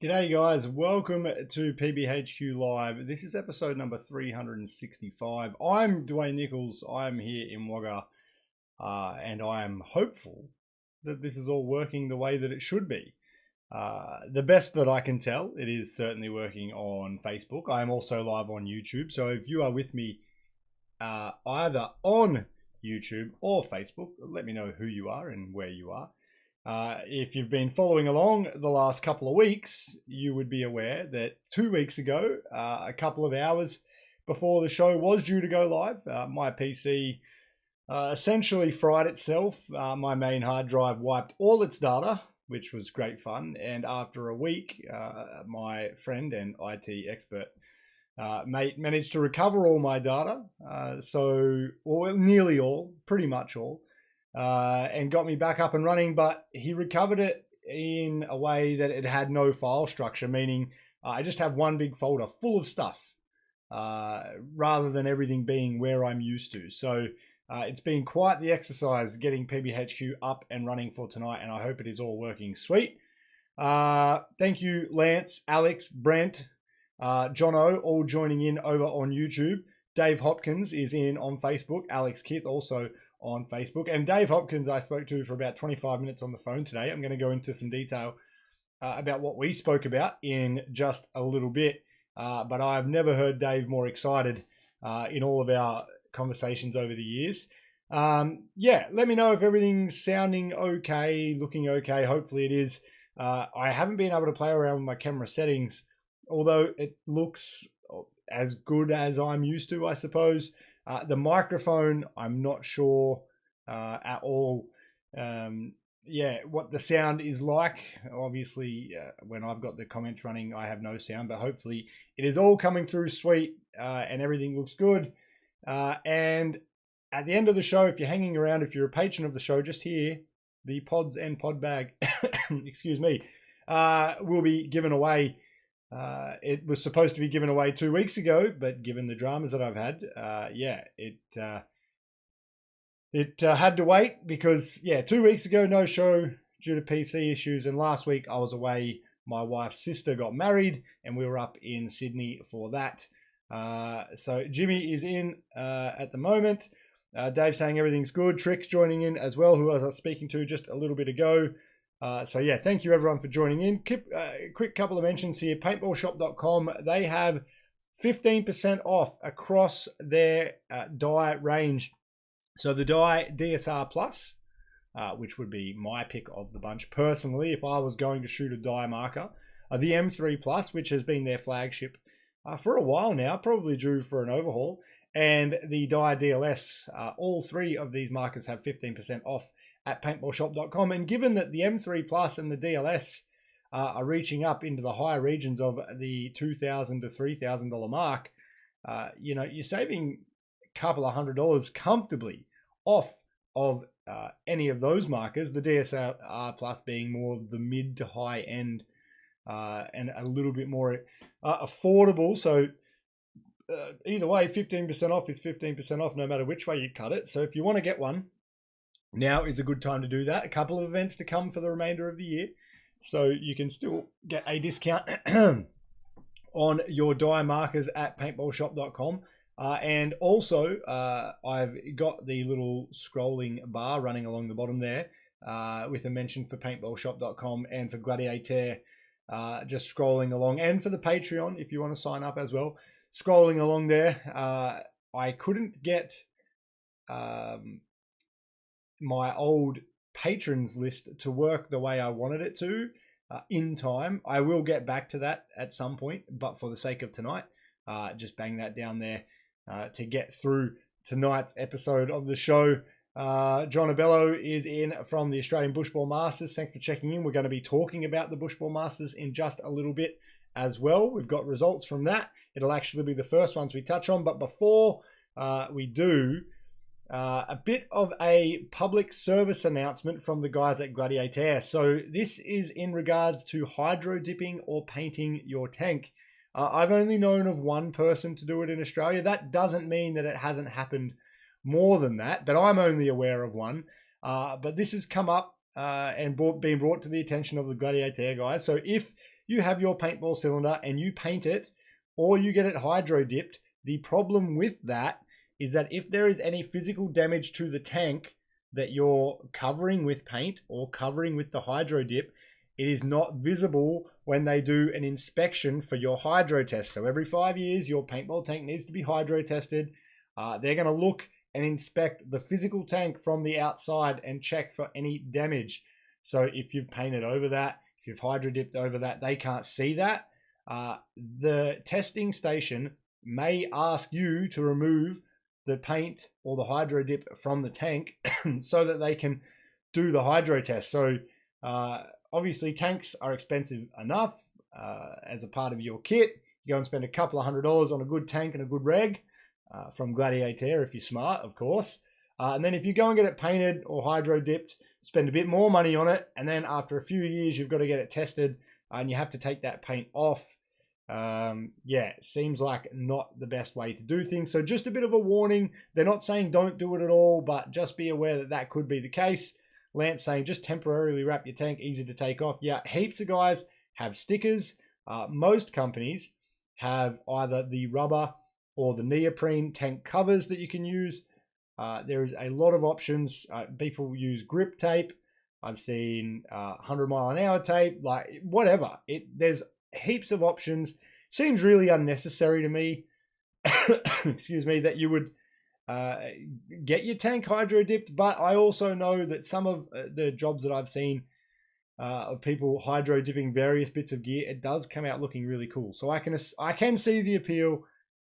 G'day guys, welcome to PBHQ Live. This is episode number 365. I'm Dwayne Nichols, I'm here in Wagga, and I am hopeful that this is all working the way that it should be. The best that I can tell, it is certainly working on Facebook. I am also live on YouTube, so if you are with me either on YouTube or Facebook, let me know who you are and where you are. If you've been following along the last couple of weeks, you would be aware that 2 weeks ago, a couple of hours before the show was due to go live, my PC essentially fried itself. My main hard drive wiped all its data, which was great fun. And after a week, my friend and IT expert mate managed to recover all my data. Well, nearly all, pretty much all. And got me back up and running, but he recovered it in a way that it had no file structure, meaning I just have one big folder full of stuff rather than everything being where I'm used to. So it's been quite the exercise getting PBHQ up and running for tonight, and I hope it is all working sweet. Thank you, Lance, Alex, Brent, Jono, all joining in over on YouTube. Dave Hopkins is in on Facebook. Alex Kith also on Facebook. And Dave Hopkins I spoke to for about 25 minutes on the phone today. I'm going to go into some detail about what we spoke about in just a little bit. But I've never heard Dave more excited in all of our conversations over the years. Yeah, let me know if everything's sounding okay, looking okay. Hopefully it is. I haven't been able to play around with my camera settings, although it looks as good as I'm used to, I suppose. The microphone, I'm not sure at all. What the sound is like. Obviously, when I've got the comments running, I have no sound, but hopefully it is all coming through sweet and everything looks good. And at the end of the show, if you're hanging around, if you're a patron of the show, just here, the pods and pod bag, excuse me, will be given away. It was supposed to be given away 2 weeks ago, but given the dramas that I've had, it had to wait because 2 weeks ago, no show due to PC issues. And last week I was away. My wife's sister got married and we were up in Sydney for that. So Jimmy is in at the moment. Dave's saying everything's good. Trick's joining in as well, who I was speaking to just a little bit ago. Thank you everyone for joining in. Quick couple of mentions here. Paintballshop.com, they have 15% off across their die range. So the die DSR Plus, which would be my pick of the bunch personally if I was going to shoot a die marker. The M3 Plus, which has been their flagship for a while now, probably due for an overhaul. And the die DLS, all three of these markers have 15% off at paintballshop.com. And given that the M3 Plus and the DLS are reaching up into the higher regions of the $2,000 to $3,000 mark, you're saving a couple of $100 comfortably off of any of those markers, the DSR Plus being more of the mid to high end and a little bit more affordable. So either way, 15% off is 15% off no matter which way you cut it. So if you want to get one, now is a good time to do that. A couple of events to come for the remainder of the year. So you can still get a discount on your die markers at paintballshop.com. And also, I've got the little scrolling bar running along the bottom there with a mention for paintballshop.com and for Gladiator, just scrolling along. And for the Patreon, if you want to sign up as well, scrolling along there. I couldn't get my old patrons list to work the way I wanted it to in time. I will get back to that at some point, but for the sake of tonight, just bang that down there to get through tonight's episode of the show. John Abello is in from the Australian Bushball Masters. Thanks for checking in. We're going to be talking about the Bushball Masters in just a little bit as well. We've got results from that. It'll actually be the first ones we touch on, but before we do, a bit of a public service announcement from the guys at Gladiator. So this is in regards to hydro dipping or painting your tank. I've only known of one person to do it in Australia. That doesn't mean that it hasn't happened more than that, but I'm only aware of one. But this has come up and been brought to the attention of the Gladiator guys. So if you have your paintball cylinder and you paint it, or you get it hydro dipped, the problem with that is that if there is any physical damage to the tank that you're covering with paint or covering with the hydro dip, it is not visible when they do an inspection for your hydro test. So every 5 years, your paintball tank needs to be hydro tested. They're going to look and inspect the physical tank from the outside and check for any damage. So if you've painted over that, if you've hydro dipped over that, they can't see that. The testing station may ask you to remove the paint or the hydro dip from the tank so that they can do the hydro test. So obviously tanks are expensive enough as a part of your kit. You go and spend a couple of $100 on a good tank and a good reg from Gladiator if you're smart, of course. And then if you go and get it painted or hydro dipped, spend a bit more money on it. And then after a few years, you've got to get it tested and you have to take that paint off. Yeah, seems like not the best way to do things. So just a bit of a warning. They're not saying don't do it at all, but just be aware that that could be the case. Lance saying just temporarily wrap your tank, easy to take off. Yeah, heaps of guys have stickers. Most companies have either the rubber or the neoprene tank covers that you can use. There is a lot of options. People use grip tape. I've seen 100-mile-an-hour tape, like whatever. There's heaps of options. Seems really unnecessary to me, excuse me, that you would get your tank hydro dipped. But I also know that some of the jobs that I've seen of people hydro dipping various bits of gear, it does come out looking really cool. So I can see the appeal.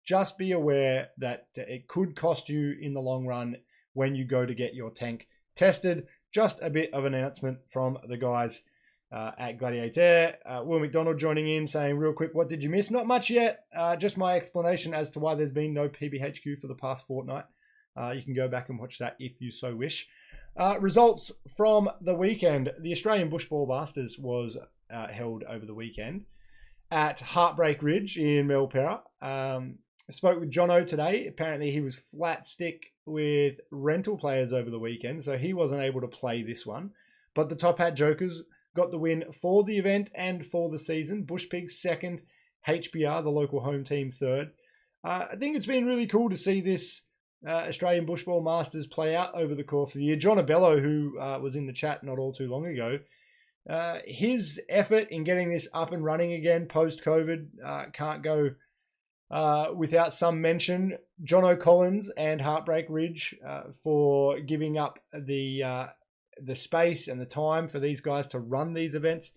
Just be aware that it could cost you in the long run when you go to get your tank tested. Just a bit of an announcement from the guys at Gladiator. Will McDonald joining in saying, real quick, what did you miss? Not much yet. Just my explanation as to why there's been no PBHQ for the past fortnight. You can go back and watch that if you so wish. Results from the weekend. The Australian Bushball Masters was held over the weekend at Heartbreak Ridge in Milperra. I spoke with Jono today. Apparently he was flat stick with rental players over the weekend, so he wasn't able to play this one. But the Top Hat Jokers got the win for the event and for the season. Bush Pigs second, HBR, the local home team, third. I think it's been really cool to see this Australian Bushball Masters play out over the course of the year. John Abello, who was in the chat not all too long ago, his effort in getting this up and running again post-COVID can't go without some mention. John O'Collins and Heartbreak Ridge for giving up the space and the time for these guys to run these events.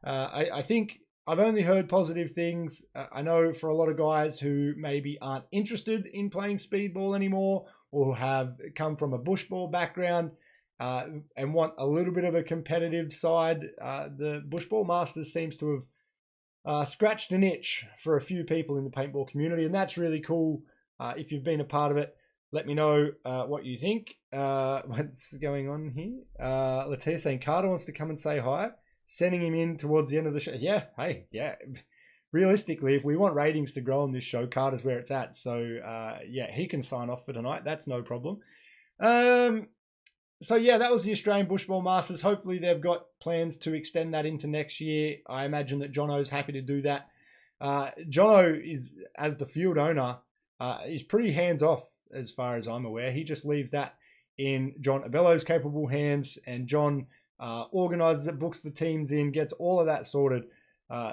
I think I've only heard positive things. I know for a lot of guys who maybe aren't interested in playing speedball anymore or have come from a bushball background and want a little bit of a competitive side, the Bushball Masters seems to have scratched an itch for a few people in the paintball community, and that's really cool. If you've been a part of it, let me know what you think. What's going on here? Latia saying Carter wants to come and say hi, sending him in towards the end of the show. Yeah, hey, yeah. Realistically, if we want ratings to grow on this show, Carter's where it's at. So, yeah, he can sign off for tonight. That's no problem. So, yeah, that was the Australian Bushball Masters. Hopefully they've got plans to extend that into next year. I imagine that Jono's happy to do that. Jono is, as the field owner, is pretty hands-off as far as I'm aware. He just leaves that in John Abello's capable hands, and John organizes it, books the teams in, gets all of that sorted.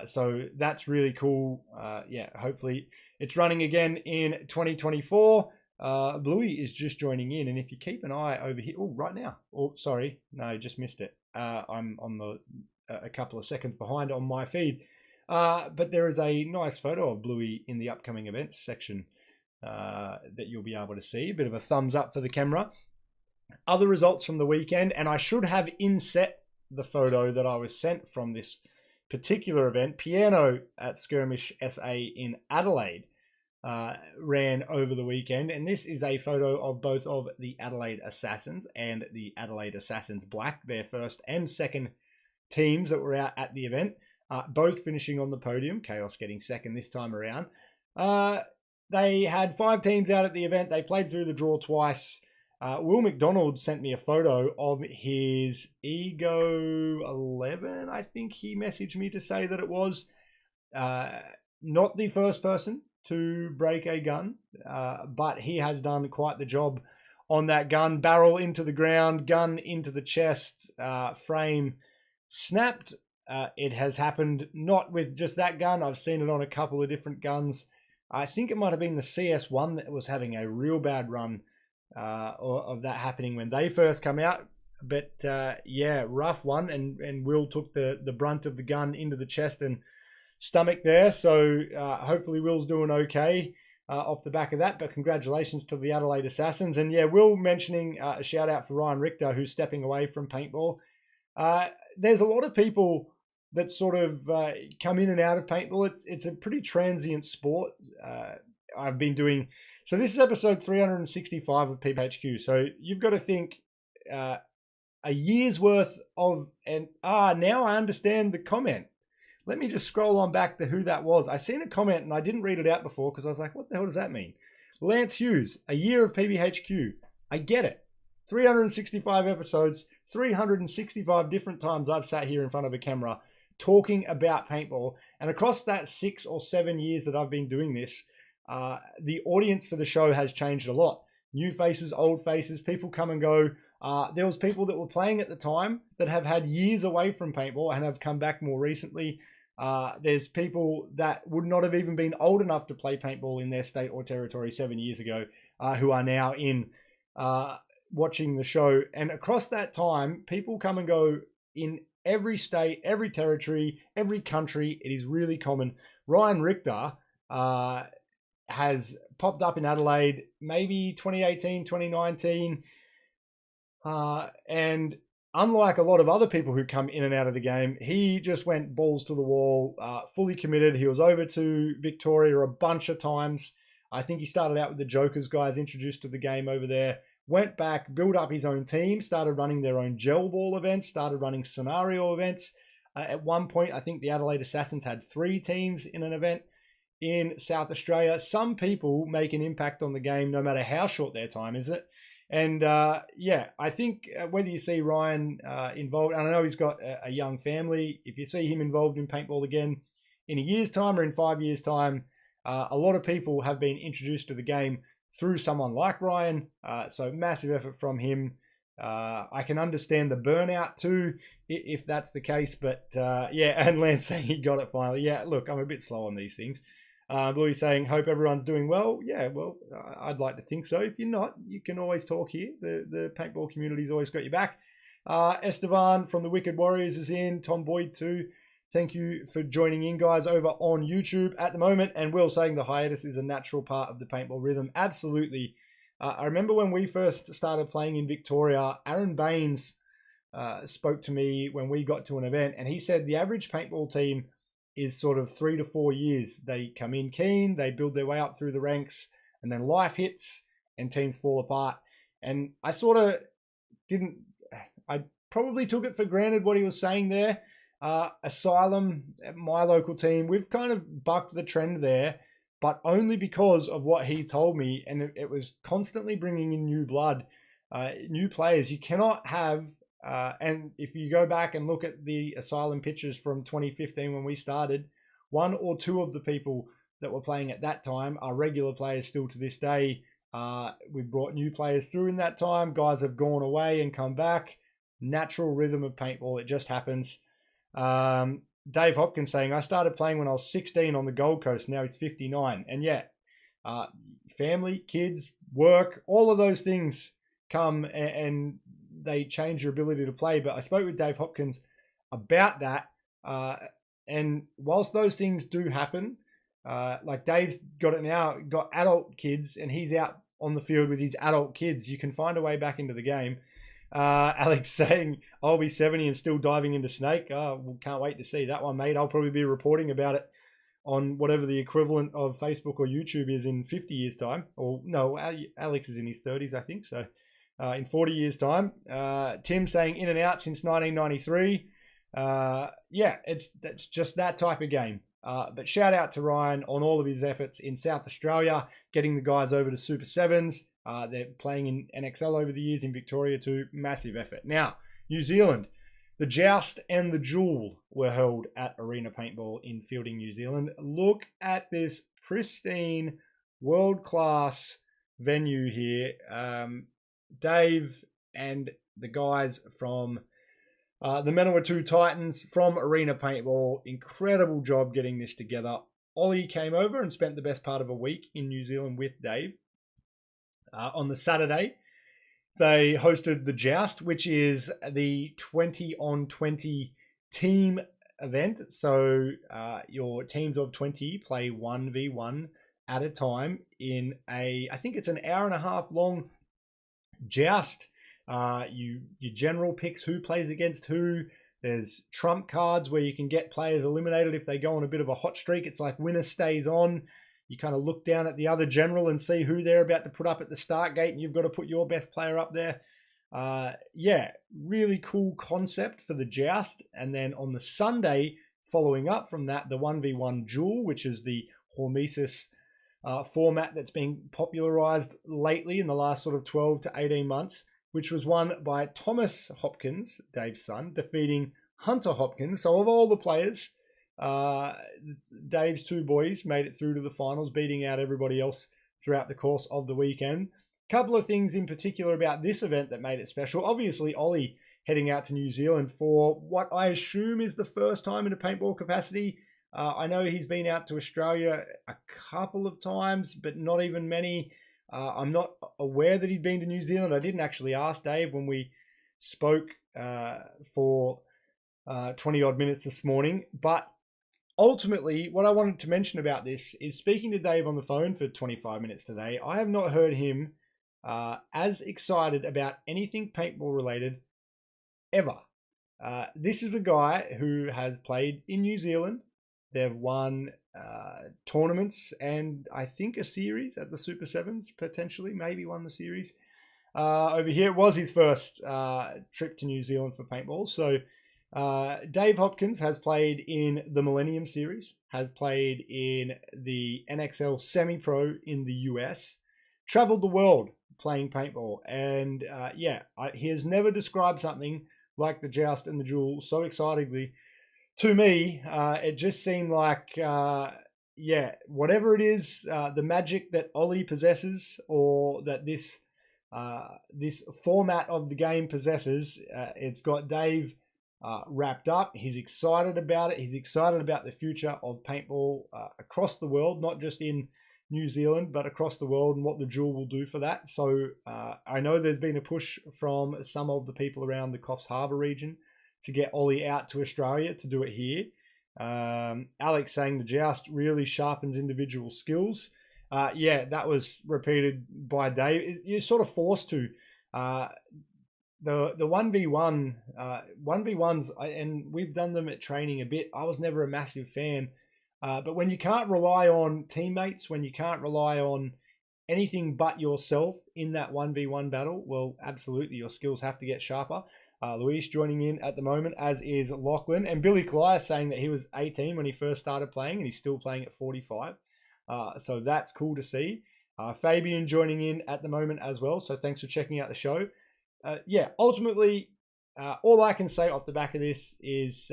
So that's really cool. Yeah, hopefully it's running again in 2024. Bluey is just joining in, and if you keep an eye over here, oh, right now. Oh, sorry, no, just missed it. I'm on a couple of seconds behind on my feed. But there is a nice photo of Bluey in the upcoming events section that you'll be able to see. A bit of a thumbs up for the camera. Other results from the weekend, and I should have inset the photo that I was sent from this particular event. Piano at Skirmish SA in Adelaide ran over the weekend, and this is a photo of both of the Adelaide Assassins and the Adelaide Assassins Black, their first and second teams that were out at the event, both finishing on the podium. Chaos getting second this time around. They had 5 teams out at the event. They played through the draw twice. Will McDonald sent me a photo of his Ego 11. I think he messaged me to say that it was not the first person to break a gun, but he has done quite the job on that gun. Barrel into the ground, gun into the chest, frame snapped. It has happened not with just that gun. I've seen it on a couple of different guns. I think it might have been the CS1 that was having a real bad run of that happening when they first come out. But yeah, rough one. And Will took the brunt of the gun into the chest and stomach there. So hopefully Will's doing okay off the back of that. But congratulations to the Adelaide Assassins. And yeah, Will mentioning a shout out for Ryan Richter, who's stepping away from paintball. There's a lot of people that sort of come in and out of paintball. It's a pretty transient sport. I've been doing... So this is episode 365 of PBHQ. So you've got to think a year's worth of... And now I understand the comment. Let me just scroll on back to who that was. I seen a comment and I didn't read it out before because I was like, what the hell does that mean? Lance Hughes, a year of PBHQ. I get it. 365 episodes, 365 different times I've sat here in front of a camera talking about paintball. And across that 6 or 7 years that I've been doing this, the audience for the show has changed a lot. New faces, old faces, people come and go. There was people that were playing at the time that have had years away from paintball and have come back more recently. There's people that would not have even been old enough to play paintball in their state or territory 7 years ago who are now in watching the show. And across that time, people come and go in every state, every territory, every country. It is really common. Ryan Richter has popped up in Adelaide, maybe 2018, 2019. And unlike a lot of other people who come in and out of the game, he just went balls to the wall, fully committed. He was over to Victoria a bunch of times. I think he started out with the Jokers guys introduced to the game over there. Went back, built up his own team, started running their own gel ball events, started running scenario events. At one point, I think the Adelaide Assassins had 3 teams in an event in South Australia. Some people make an impact on the game no matter how short their time is it. And yeah, I think whether you see Ryan involved, and I know he's got a young family, if you see him involved in paintball again in a year's time or in 5 years' time, a lot of people have been introduced to the game through someone like Ryan. So massive effort from him. I can understand the burnout too, if that's the case. But yeah, and Lance saying he got it finally. Yeah, look, I'm a bit slow on these things. Louis saying, hope everyone's doing well. Yeah, well, I'd like to think so. If you're not, you can always talk here. The paintball community's always got your back. Estevan from the Wicked Warriors is in. Tom Boyd too. Thank you for joining in, guys, over on YouTube at the moment. And Will saying the hiatus is a natural part of the paintball rhythm. Absolutely. I remember when we first started playing in Victoria, Aaron Baines spoke to me when we got to an event, and he said the average paintball team is sort of 3 to 4 years. They come in keen, they build their way up through the ranks, and then life hits and teams fall apart. And I sort of I probably took it for granted what he was saying there. Asylum, my local team, we've kind of bucked the trend there, but only because of what he told me. And it was constantly bringing in new blood, new players. You cannot have, and if you go back and look at the Asylum pictures from 2015 when we started, 1 or 2 of the people that were playing at that time are regular players still to this day. We brought new players through in that time. Guys have gone away and come back. Natural rhythm of paintball. It just happens. Dave Hopkins saying, I started playing when I was 16 on the Gold Coast. Now he's 59. And yeah, family, kids, work, all of those things come and they change your ability to play. But I spoke with Dave Hopkins about that. And whilst those things do happen, like Dave's got it now, got adult kids, and he's out on the field with his adult kids. You can find a way back into the game. Alex saying, I'll be 70 and still diving into Snake. Well, can't wait to see that one, mate. I'll probably be reporting about it on whatever the equivalent of Facebook or YouTube is in 50 years' time. Or no, Alex is in his 30s, I think. So in 40 years' time. Tim saying, in and out since 1993. Yeah, that's just that type of game. But shout out to Ryan on all of his efforts in South Australia, getting the guys over to Super Sevens. They're playing in NXL over the years, in Victoria too. Massive effort. Now, New Zealand. The Joust and the Duel were held at Arena Paintball in Fielding, New Zealand. Look at this pristine, world-class venue here. Dave and the guys from the Manawatu Titans from Arena Paintball, incredible job getting this together. Ollie came over and spent the best part of a week in New Zealand with Dave. On the Saturday, they hosted the Joust, which is the 20-on-20 team event. So your teams of 20 play 1v1 at a time in I think it's an hour and a half long Joust. Your general picks who plays against who. There's trump cards where you can get players eliminated if they go on a bit of a hot streak. It's like winner stays on. You kind of look down at the other general and see who they're about to put up at the start gate, and you've got to put your best player up there. Yeah, really cool concept for the Joust. And then on the Sunday, following up from that, the 1v1 Duel, which is the Hormesis format that's been popularized lately in the last sort of 12 to 18 months, which was won by Thomas Hopkins, Dave's son, defeating Hunter Hopkins. So of all the players, Dave's two boys made it through to the finals, beating out everybody else throughout the course of the weekend. Couple of things in particular about this event that made it special. Obviously, Ollie heading out to New Zealand for what I assume is the first time in a paintball capacity. I know he's been out to Australia a couple of times, but not even many. I'm not aware that he'd been to New Zealand. I didn't actually ask Dave when we spoke for 20 odd minutes this morning. But ultimately, what I wanted to mention about this is speaking to Dave on the phone for 25 minutes today. I have not heard him as excited about anything paintball related ever. This is a guy who has played in New Zealand. They've won tournaments and I think a series at the Super Sevens, potentially, maybe won the series. Over here, it was his first trip to New Zealand for paintball. So Dave Hopkins has played in the Millennium Series, has played in the NXL Semi-Pro in the US, traveled the world playing paintball. And he has never described something like the Joust and the Duel so excitingly. To me, it just seemed like, whatever it is, the magic that Ollie possesses, or that this format of the game possesses, it's got Dave wrapped up. He's excited about it. He's excited about the future of paintball across the world, not just in New Zealand, but across the world, and what the Duel will do for that. So I know there's been a push from some of the people around the Coffs Harbour region to get Ollie out to Australia to do it here. Alex saying the Joust really sharpens individual skills. That was repeated by Dave. You're sort of forced to. The 1v1, 1v1s, and we've done them at training a bit. I was never a massive fan. But when you can't rely on teammates, when you can't rely on anything but yourself in that 1v1 battle, well, absolutely, your skills have to get sharper. Luis joining in at the moment, as is Lachlan. And Billy Colias saying that he was 18 when he first started playing, and he's still playing at 45. So that's cool to see. Fabian joining in at the moment as well. So thanks for checking out the show. Ultimately, all I can say off the back of this is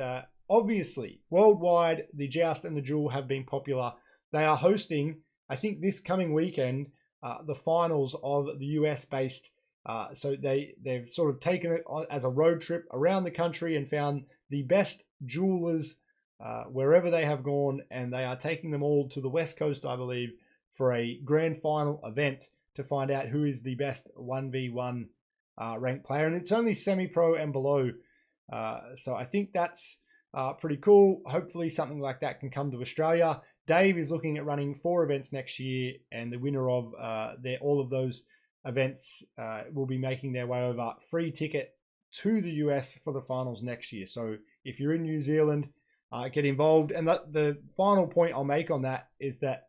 obviously worldwide, the Joust and the Duel have been popular. They are hosting, I think this coming weekend, the finals of the US-based. So they've sort of taken it as a road trip around the country and found the best jewelers wherever they have gone, and they are taking them all to the West Coast, I believe, for a grand final event to find out who is the best 1v1 ranked player. And it's only semi-pro and below. So I think that's pretty cool. Hopefully something like that can come to Australia. Dave is looking at running 4 events next year, and the winner of all of those events will be making their way over. Free ticket to the US for the finals next year. So if you're in New Zealand, get involved. And the final point I'll make on that is that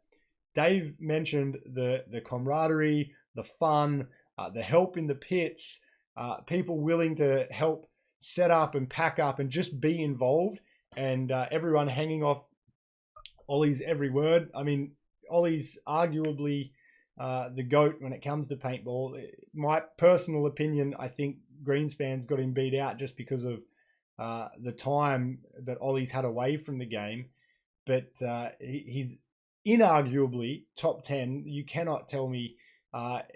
Dave mentioned the camaraderie, the fun, the help in the pits, people willing to help set up and pack up and just be involved, and everyone hanging off Ollie's every word. I mean, Ollie's arguably the GOAT when it comes to paintball. My personal opinion, I think Greenspan's got him beat out just because of the time that Ollie's had away from the game. But he's inarguably top 10. You cannot tell me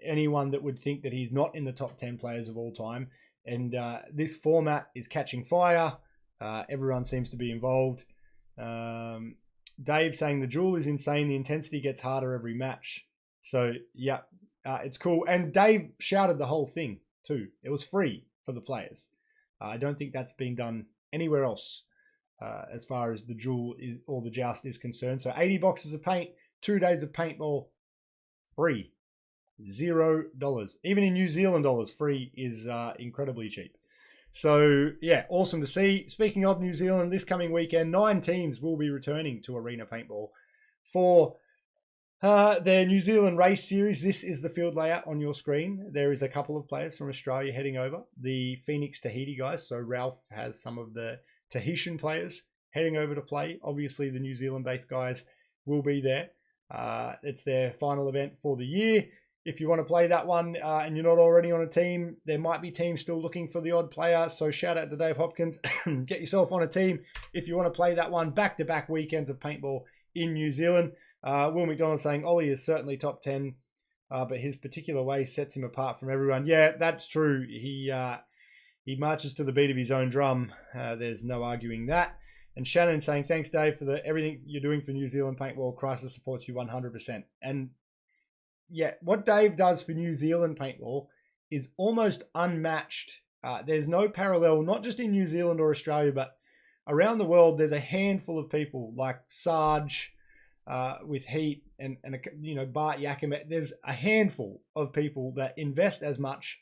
anyone that would think that he's not in the top 10 players of all time. And this format is catching fire. Everyone seems to be involved. Dave saying the duel is insane. The intensity gets harder every match. So, yeah, it's cool. And Dave shouted the whole thing too. It was free for the players. I don't think that's been done anywhere else as far as the duel is or the joust is concerned. So 80 boxes of paint, 2 days of paintball, free. $0. Even in New Zealand dollars, free is incredibly cheap. So, yeah, awesome to see. Speaking of New Zealand, this coming weekend, 9 teams will be returning to Arena Paintball for their New Zealand race series. This is the field layout on your screen. There is a couple of players from Australia heading over. The Phoenix Tahiti guys. So Ralph has some of the Tahitian players heading over to play. Obviously, the New Zealand-based guys will be there. It's their final event for the year. If you want to play that one and you're not already on a team, there might be teams still looking for the odd player. So shout out to Dave Hopkins. Get yourself on a team if you want to play that one. Back-to-back weekends of paintball in New Zealand. Will McDonald saying Ollie is certainly top 10, but his particular way sets him apart from everyone. Yeah, that's true. He marches to the beat of his own drum. There's no arguing that. And Shannon saying, thanks, Dave, for everything you're doing for New Zealand Paintball. Crisis supports you 100%. And yeah, what Dave does for New Zealand Paintball is almost unmatched. There's no parallel, not just in New Zealand or Australia, but around the world. There's a handful of people like Sarge with Heat and Bart Yakimet. There's a handful of people that invest as much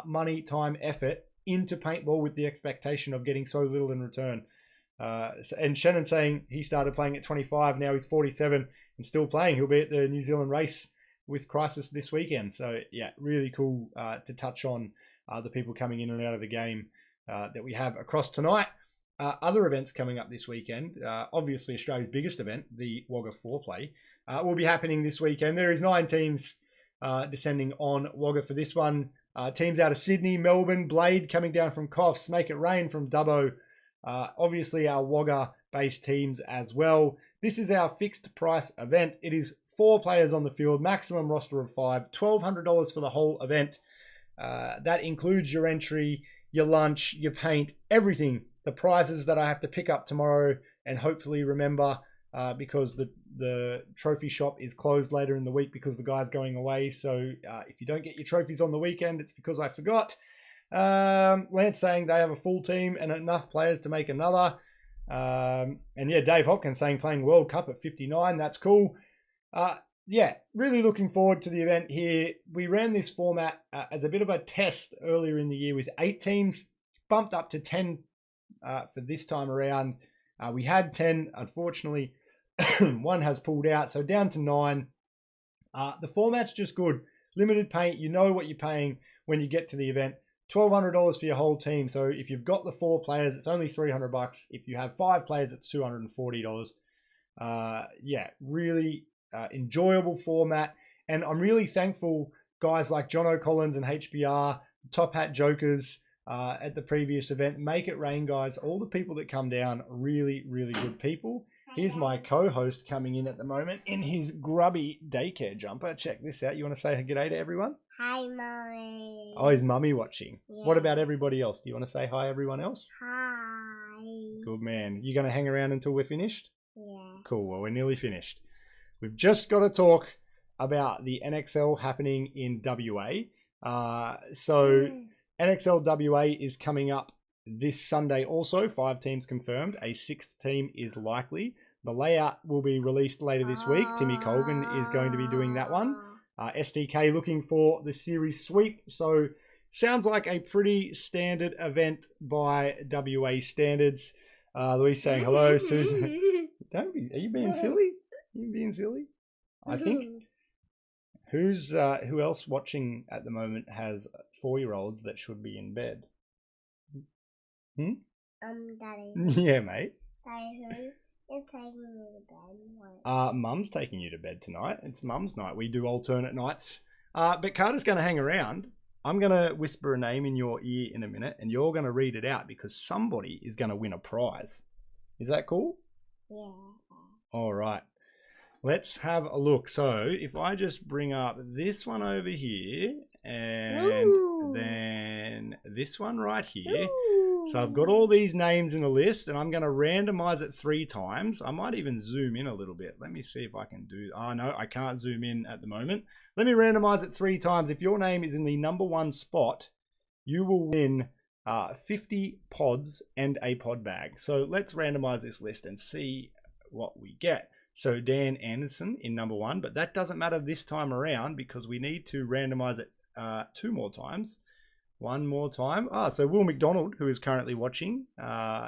money, time, effort into paintball with the expectation of getting so little in return. And Shannon saying he started playing at 25, now he's 47 and still playing. He'll be at the New Zealand race with Crisis this weekend. So yeah, really cool to touch on the people coming in and out of the game that we have across tonight. Other events coming up this weekend, obviously Australia's biggest event, the Wagga 4-play, will be happening this weekend. There is 9 teams descending on Wagga for this one. Teams out of Sydney, Melbourne, Blade coming down from Coffs, Make It Rain from Dubbo. Obviously our Wagga-based teams as well. This is our fixed price event. It is 4 players on the field, maximum roster of 5, $1,200 for the whole event. That includes your entry, your lunch, your paint, everything. The prizes that I have to pick up tomorrow and hopefully remember because the trophy shop is closed later in the week because the guy's going away. So if you don't get your trophies on the weekend, it's because I forgot. Lance saying they have a full team and enough players to make another. And yeah, Dave Hopkins saying playing World Cup at 59. That's cool. Yeah, really looking forward to the event here. We ran this format as a bit of a test earlier in the year with 8 teams, bumped up to 10 for this time around. We had 10, unfortunately, one has pulled out, so down to 9. The format's just good. Limited paint, you know what you're paying when you get to the event. $1,200 for your whole team. So if you've got the 4 players, it's only $300. If you have 5 players, it's $240. Yeah, really enjoyable format. And I'm really thankful guys like John O'Collins and HBR, Top Hat Jokers at the previous event, Make It Rain guys, all the people that come down, really, really good people. Here's my co-host coming in at the moment in his grubby daycare jumper. Check this out. You want to say g'day to everyone? Hi, Mommy. Oh, is Mummy watching? Yeah. What about everybody else? Do you want to say hi, everyone else? Hi. Good man. You going to hang around until we're finished? Yeah. Cool. Well, we're nearly finished. We've just got to talk about the NXL happening in WA. NXL WA is coming up this Sunday also. 5 teams confirmed. A 6th team is likely. The layout will be released later this week. Timmy Colgan is going to be doing that one. SDK looking for the series sweep. So sounds like a pretty standard event by WA standards. Louise saying hello. Susan, don't be. Are you being silly? Are you being silly? I think. Who else watching at the moment has 4-year-olds that should be in bed? Daddy. Yeah, mate. Daddy, who You're taking me to bed. What? Mum's taking you to bed tonight. It's Mum's night. We do alternate nights. But Carter's going to hang around. I'm going to whisper a name in your ear in a minute, and you're going to read it out because somebody is going to win a prize. Is that cool? Yeah. All right. Let's have a look. So if I just bring up this one over here and then this one right here. So I've got all these names in a list and I'm going to randomize it 3 times. I might even zoom in a little bit. Let me see if I can do. Oh, no, I can't zoom in at the moment. Let me randomize it 3 times. If your name is in the number 1 spot, you will win 50 pods and a pod bag. So let's randomize this list and see what we get. So Dan Anderson in number 1, but that doesn't matter this time around because we need to randomize it 2 more times. 1 more time. So Will McDonald, who is currently watching,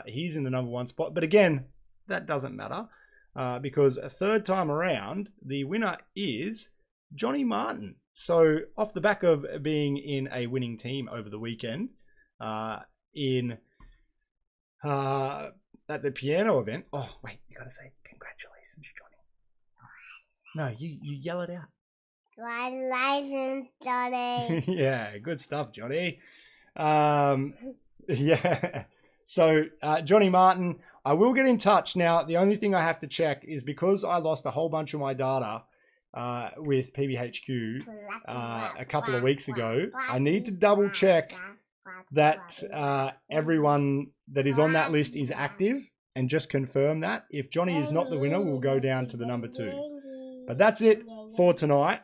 he's in the number 1 spot. But again, that doesn't matter because a 3rd time around, the winner is Johnny Martin. So off the back of being in a winning team over the weekend at the piano event. Oh, wait, you got to say congratulations, Johnny. No, you yell it out. Congratulations, Johnny. Yeah, good stuff, Johnny. Yeah. So, Johnny Martin, I will get in touch. Now, the only thing I have to check is because I lost a whole bunch of my data with PBHQ a couple of weeks ago, I need to double check that everyone that is on that list is active and just confirm that. If Johnny is not the winner, we'll go down to the number 2. But that's it for tonight.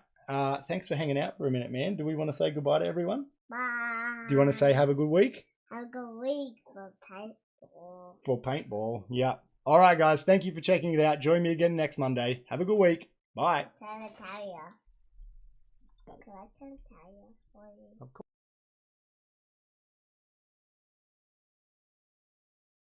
Thanks for hanging out for a minute, man. Do we want to say goodbye to everyone? Bye. Do you want to say have a good week? Have a good week for paintball. For paintball, yeah. All right, guys. Thank you for checking it out. Join me again next Monday. Have a good week. Bye. Can I tell you? Can I tell you for you? Of course.